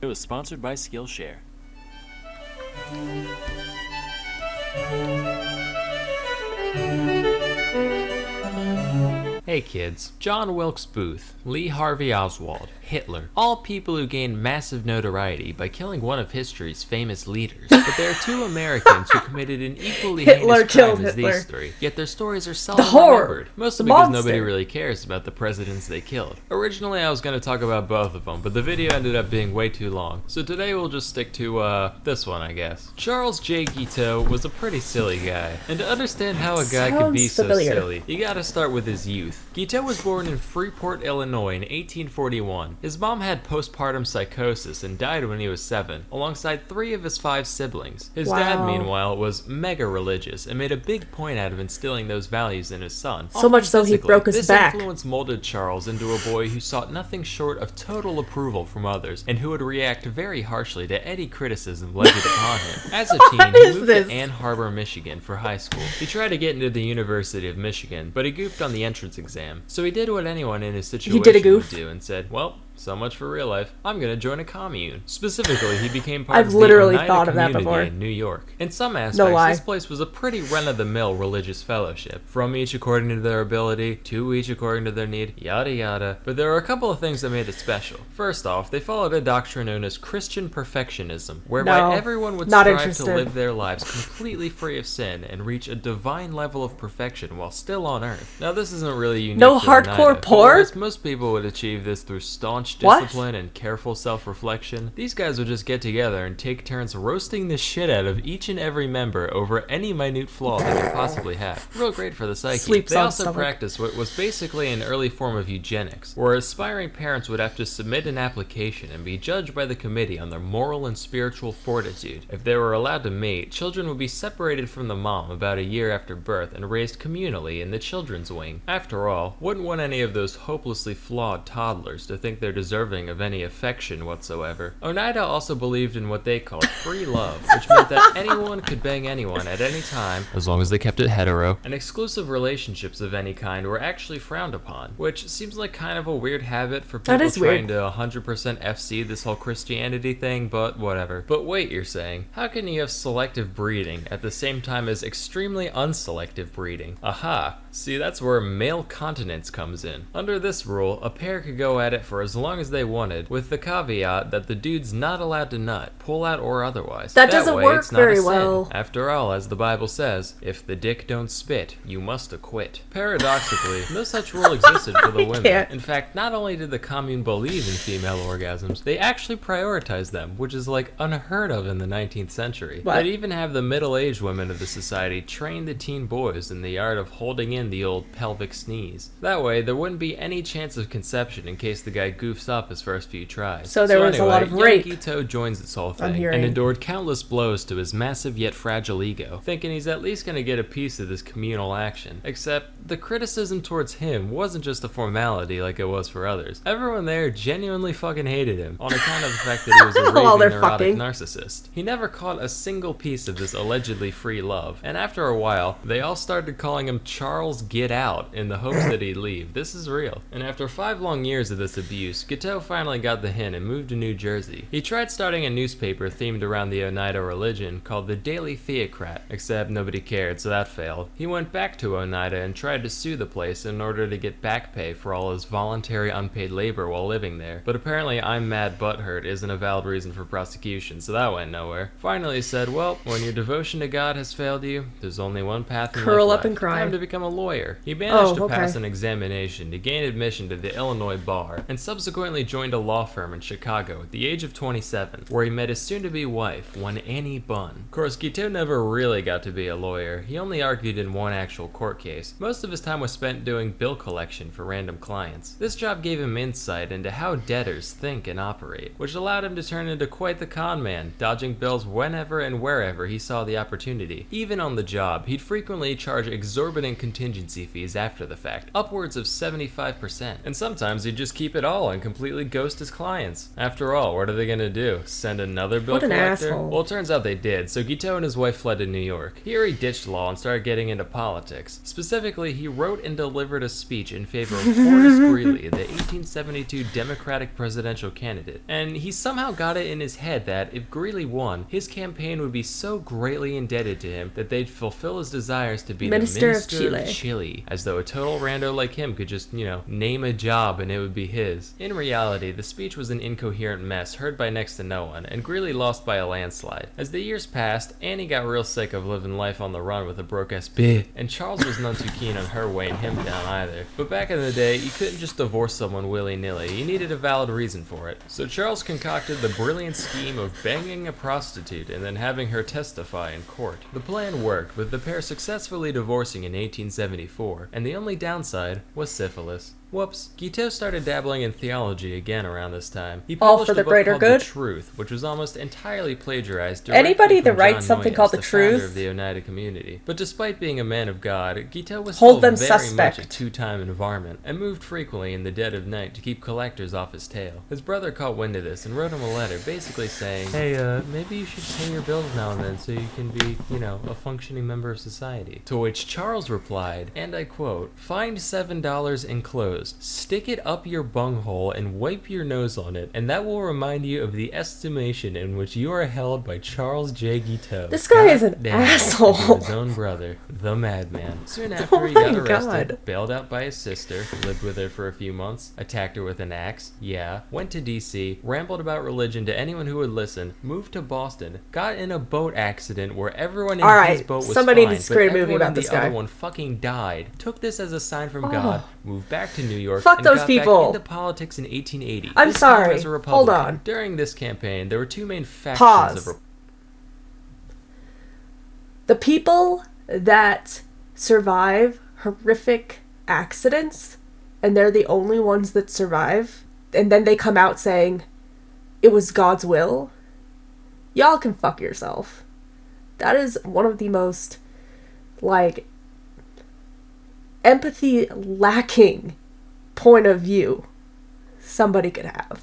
It was sponsored by Skillshare. Hey kids, John Wilkes Booth, Lee Harvey Oswald, Hitler, all people who gained massive notoriety by killing one of history's famous leaders. But there are two Americans who committed an equally heinous crime as these three, yet their stories are seldom remembered, mostly because nobody really cares about the presidents they killed. Originally I was going to talk about both of them, but the video ended up being way too long, so today we'll just stick to, this one I guess. Charles J. Guiteau was a pretty silly guy, and to understand how a guy could be so silly, you gotta start with his youth. Guiteau was born in Freeport, Illinois in 1841. His mom had postpartum psychosis and died when he was 7, alongside 3 of his 5 siblings. His dad, meanwhile, was mega religious and made a big point out of instilling those values in his son. So much so he broke his back. This influence molded Charles into a boy who sought nothing short of total approval from others and who would react very harshly to any criticism levied upon him. As a teen, he moved to Ann Arbor, Michigan for high school. He tried to get into the University of Michigan, but he goofed on the entrance exam. So he did what anyone in his situation would do and said, well, so much for real life. I'm gonna join a commune. Specifically, he became part of the Oneida community in New York. In some aspects, this place was a pretty run-of-the-mill religious fellowship. From each according to their ability, to each according to their need, yada yada. But there were a couple of things that made it special. First off, they followed a doctrine known as Christian perfectionism, whereby everyone would strive to live their lives completely free of sin and reach a divine level of perfection while still on earth. Now, this isn't really unique to hardcore porn. Most people would achieve this through staunch discipline and careful self-reflection. These guys would just get together and take turns roasting the shit out of each and every member over any minute flaw they could possibly have. Real great for the psyche. They also practiced what was basically an early form of eugenics, where aspiring parents would have to submit an application and be judged by the committee on their moral and spiritual fortitude. If they were allowed to mate, children would be separated from the mom about a year after birth and raised communally in the children's wing. After all, wouldn't want any of those hopelessly flawed toddlers to think they're deserving of any affection whatsoever. Oneida also believed in what they called free love, which meant that anyone could bang anyone at any time, as long as they kept it hetero, and exclusive relationships of any kind were actually frowned upon, which seems like kind of a weird habit for people trying to 100% FC this whole Christianity thing, but whatever. But wait, you're saying, how can you have selective breeding at the same time as extremely unselective breeding? Aha! See, that's where male continence comes in. Under this rule, a pair could go at it for as long as they wanted, with the caveat that the dude's not allowed to nut, pull out or otherwise. That doesn't work very well. After all, as the Bible says, if the dick don't spit, you must acquit. Paradoxically, no such rule existed for the women. In fact, not only did the commune believe in female orgasms, they actually prioritized them, which is like unheard of in the 19th century. They'd even have the middle-aged women of the society train the teen boys in the art of holding in the old pelvic sneeze. That way, there wouldn't be any chance of conception in case the guy goofs up his first few tries. So there was a lot of rape. Guiteau joins this whole thing and endured countless blows to his massive yet fragile ego, thinking he's at least going to get a piece of this communal action. Except, the criticism towards him wasn't just a formality like it was for others. Everyone there genuinely fucking hated him, on account of the fact that he was a raving neurotic narcissist. He never caught a single piece of this allegedly free love, and after a while, they all started calling him Charles Get Out in the hopes that he'd leave. This is real. And after 5 long years of this abuse, Guiteau finally got the hint and moved to New Jersey. He tried starting a newspaper themed around the Oneida religion called the Daily Theocrat, except nobody cared, so that failed. He went back to Oneida and tried to sue the place in order to get back pay for all his voluntary unpaid labor while living there, but apparently I'm mad butthurt isn't a valid reason for prosecution, so that went nowhere. Finally he said, well, when your devotion to God has failed you, there's only one path in life curl left. up and cry. Time to become a lawyer. He managed to pass an examination to gain admission to the Illinois bar, and subsequently joined a law firm in Chicago at the age of 27, where he met his soon-to-be wife, one Annie Bunn. Of course, Guiteau never really got to be a lawyer. He only argued in one actual court case. Most of his time was spent doing bill collection for random clients. This job gave him insight into how debtors think and operate, which allowed him to turn into quite the con man, dodging bills whenever and wherever he saw the opportunity. Even on the job, he'd frequently charge exorbitant contingencies contingency fees after the fact, upwards of 75%. And sometimes he'd just keep it all and completely ghost his clients. After all, what are they gonna do? Send another bill collector? Asshole. Well, it turns out they did, so Guiteau and his wife fled to New York. Here he ditched law and started getting into politics. Specifically, he wrote and delivered a speech in favor of Horace Greeley, the 1872 Democratic presidential candidate. And he somehow got it in his head that if Greeley won, his campaign would be so greatly indebted to him that they'd fulfill his desires to be the Minister of Chile. As though a total rando like him could just, name a job and it would be his. In reality, the speech was an incoherent mess heard by next to no one, and Greeley lost by a landslide. As the years passed, Annie got real sick of living life on the run with a broke-ass bitch, and Charles was none too keen on her weighing him down either. But back in the day, you couldn't just divorce someone willy-nilly, you needed a valid reason for it. So Charles concocted the brilliant scheme of banging a prostitute and then having her testify in court. The plan worked, with the pair successfully divorcing in 1874, and the only downside was syphilis. Whoops. Guiteau started dabbling in theology again around this time. He published a book called The Truth, which was almost entirely plagiarized Anybody that writes something called The Truth, of the Oneida Community. But despite being a man of God, Guiteau was still very much a two-time environment, and moved frequently in the dead of night to keep collectors off his tail. His brother caught wind of this and wrote him a letter basically saying, hey, maybe you should pay your bills now and then so you can be, a functioning member of society. To which Charles replied, and I quote, "Find $7 enclosed. Stick it up your bunghole and wipe your nose on it, and that will remind you of the estimation in which you are held by Charles J. Guiteau." This guy is an asshole. His own brother, the madman. Soon after, he got arrested, bailed out by his sister, lived with her for a few months, attacked her with an axe, went to DC, rambled about religion to anyone who would listen, moved to Boston, got in a boat accident where everyone in his boat was somebody fine, needs to create a movie about the this guy. other one fucking died, took this as a sign from God, moved back to New York, Fuck and those got people. back into politics in 1880. I'm this sorry. Time as a Republican. Hold on. During this campaign, there were two main factions Pause. of The people that survive horrific accidents, and they're the only ones that survive, and then they come out saying, it was God's will, y'all can fuck yourself. That is one of the most, empathy lacking point of view somebody could have.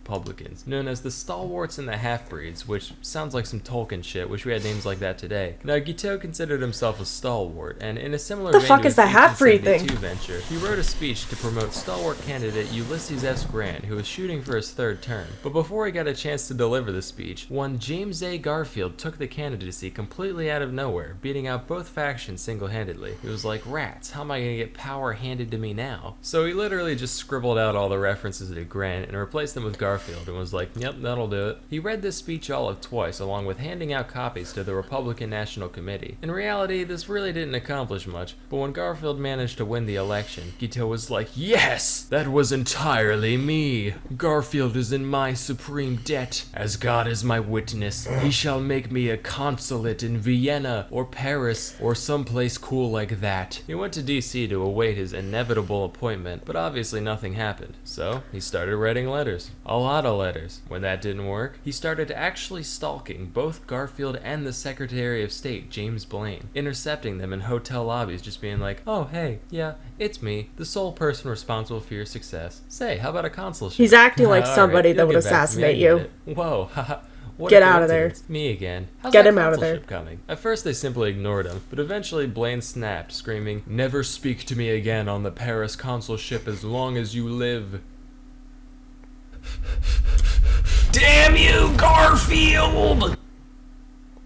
Republicans, known as the Stalwarts and the Half-Breeds, which sounds like some Tolkien shit. Wish we had names like that today. Now, Guiteau considered himself a stalwart, and in a similar vein to his 1872 venture, he wrote a speech to promote stalwart candidate Ulysses S. Grant, who was shooting for his third term. But before he got a chance to deliver the speech, one James A. Garfield took the candidacy completely out of nowhere, beating out both factions single-handedly. He was like, rats, how am I gonna get power handed to me now? So he literally just scribbled out all the references to Grant and replaced them with Garfield and was like, yep, that'll do it. He read this speech all of twice, along with handing out copies to the Republican National Committee. In reality, this really didn't accomplish much, but when Garfield managed to win the election, Guiteau was like, yes, that was entirely me. Garfield is in my supreme debt. As God is my witness, he shall make me a consulate in Vienna or Paris or someplace cool like that. He went to DC to await his inevitable appointment, but obviously nothing happened. So he started writing letters. A lot of letters. When that didn't work, he started actually stalking both Garfield and the Secretary of State, James Blaine, intercepting them in hotel lobbies, just being like, oh, hey, yeah, it's me, the sole person responsible for your success. Say, how about a consulship? He's acting like somebody that would assassinate you. Whoa, haha. Get out of there. Me again. How's Get that him out of there. Coming? At first they simply ignored him, but eventually Blaine snapped, screaming, never speak to me again on the Paris consulship as long as you live. Damn you, Garfield!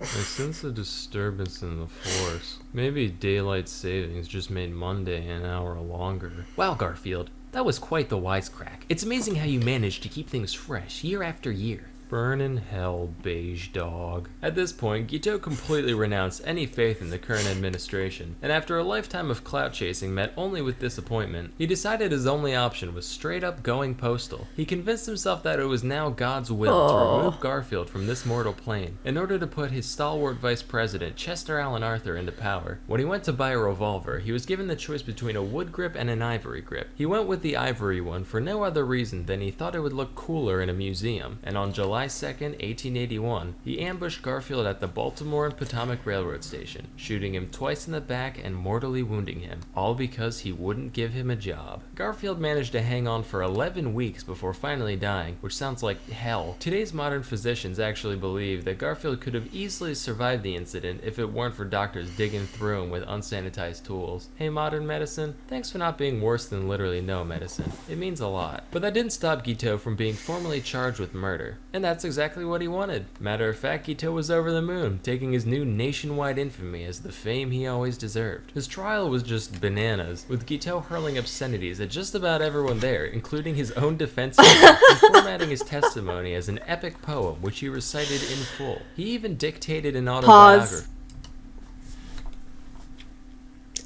I sense a disturbance in the force. Maybe daylight savings just made Monday an hour longer. Wow, Garfield, that was quite the wisecrack. It's amazing how you managed to keep things fresh year after year. Burn in hell, beige dog. At this point, Guiteau completely renounced any faith in the current administration, and after a lifetime of clout chasing met only with disappointment, he decided his only option was straight up going postal. He convinced himself that it was now God's will to remove Garfield from this mortal plane, in order to put his stalwart vice president, Chester Alan Arthur, into power. When he went to buy a revolver, he was given the choice between a wood grip and an ivory grip. He went with the ivory one for no other reason than he thought it would look cooler in a museum, and on July July 2nd, 1881, he ambushed Garfield at the Baltimore and Potomac Railroad Station, shooting him twice in the back and mortally wounding him, all because he wouldn't give him a job. Garfield managed to hang on for 11 weeks before finally dying, which sounds like hell. Today's modern physicians actually believe that Garfield could have easily survived the incident if it weren't for doctors digging through him with unsanitized tools. Hey, modern medicine, thanks for not being worse than literally no medicine. It means a lot. But that didn't stop Guiteau from being formally charged with murder. And that's exactly what he wanted. Matter of fact, Guiteau was over the moon, taking his new nationwide infamy as the fame he always deserved. His trial was just bananas, with Guiteau hurling obscenities at just about everyone there, including his own defense team, and formatting his testimony as an epic poem which he recited in full. He even dictated an autobiography. Pause.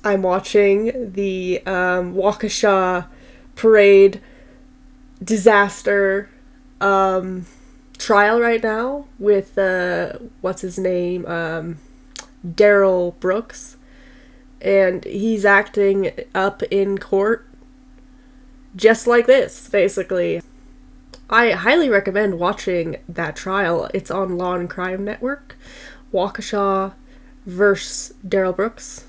I'm watching the Waukesha parade disaster trial right now with what's his name, Daryl Brooks, and he's acting up in court just like this, basically. I highly recommend watching that trial. It's on Law and Crime Network. Waukesha versus Daryl Brooks.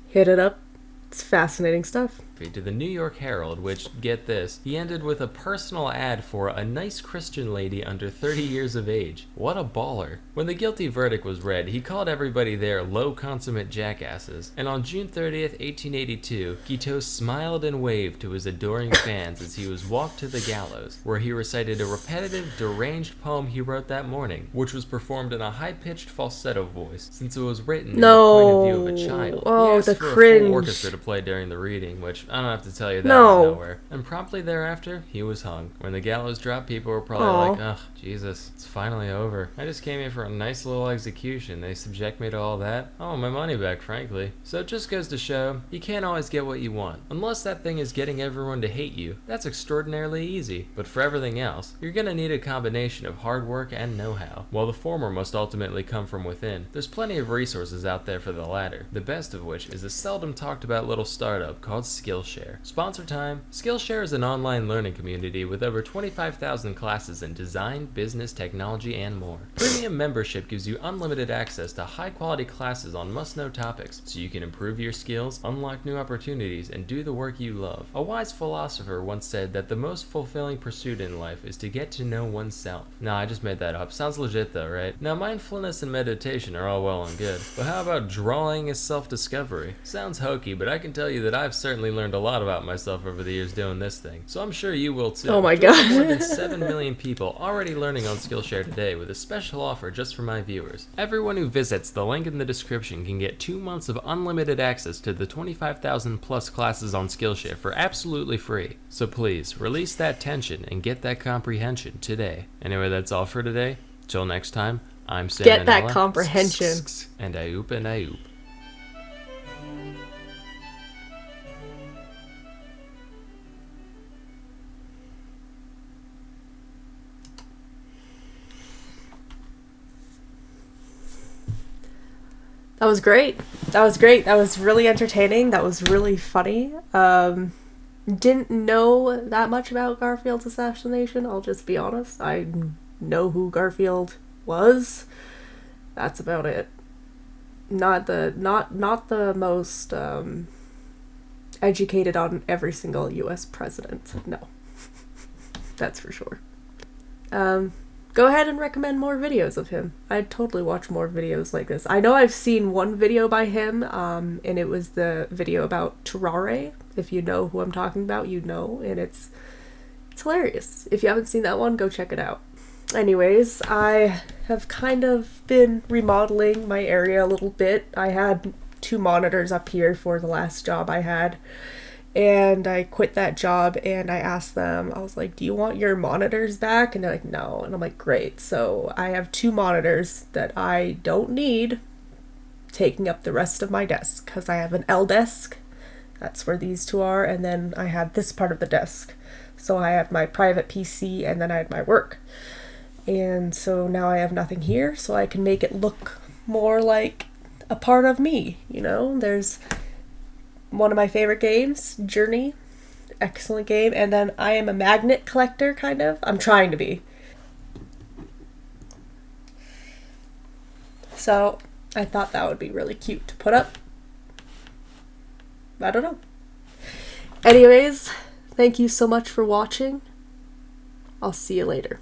Hit it up. It's fascinating stuff. To the New York Herald, which, get this, he ended with a personal ad for a nice Christian lady under 30 years of age. What a baller. When the guilty verdict was read, he called everybody there low consummate jackasses, and on June 30th, 1882, Guiteau smiled and waved to his adoring fans as he was walked to the gallows, where he recited a repetitive, deranged poem he wrote that morning, which was performed in a high-pitched falsetto voice, since it was written in the point of view of a child. Oh, he asked the for cringe. a full orchestra to play during the reading, which I don't have to tell you that out of nowhere. And promptly thereafter, he was hung. When the gallows dropped, people were probably like, ugh, Jesus, it's finally over. I just came here for a nice little execution. They subject me to all that? I want my money back, frankly. So it just goes to show, you can't always get what you want. Unless that thing is getting everyone to hate you, that's extraordinarily easy. But for everything else, you're gonna need a combination of hard work and know-how. While the former must ultimately come from within, there's plenty of resources out there for the latter. The best of which is a seldom talked about little startup called Skillshare. Sponsor time. Skillshare is an online learning community with over 25,000 classes in design, business, technology, and more. Premium membership gives you unlimited access to high-quality classes on must-know topics, so you can improve your skills, unlock new opportunities, and do the work you love. A wise philosopher once said that the most fulfilling pursuit in life is to get to know oneself. Nah, I just made that up. Sounds legit though, right? Now, mindfulness and meditation are all well and good, but how about drawing as self-discovery? Sounds hokey, but I can tell you that I've certainly learned a lot about myself over the years doing this thing, so I'm sure you will too. Oh my Join god. more than 7 million people already learning on Skillshare today with a special offer just for my viewers. Everyone who visits the link in the description can get 2 months of unlimited access to the 25,000 plus classes on Skillshare for absolutely free. So please, release that tension and get that comprehension today. Anyway, that's all for today. Till next time, I'm Sam Get that Manella, comprehension. and Ayoop and Ayoop. That was great. That was great. That was really entertaining. That was really funny. Didn't know that much about Garfield's assassination, I'll just be honest. I know who Garfield was. That's about it. Not the most educated on every single US president. No. That's for sure. Go ahead and recommend more videos of him. I'd totally watch more videos like this. I know I've seen one video by him, and it was the video about terrare. If you know who I'm talking about, you know, and it's hilarious. If you haven't seen that one, go check it out. Anyways, I have kind of been remodeling my area a little bit. I had 2 monitors up here for the last job I had. And I quit that job and I asked them, I was like, do you want your monitors back? And they're like, no. And I'm like, great. So I have 2 monitors that I don't need taking up the rest of my desk because I have an L desk. That's where these 2 are. And then I had this part of the desk. So I have my private PC and then I had my work. And so now I have nothing here, so I can make it look more like a part of me, you know? There's one of my favorite games, Journey. Excellent game. And then I am a magnet collector, kind of. I'm trying to be. So I thought that would be really cute to put up. I don't know. Anyways, thank you so much for watching. I'll see you later.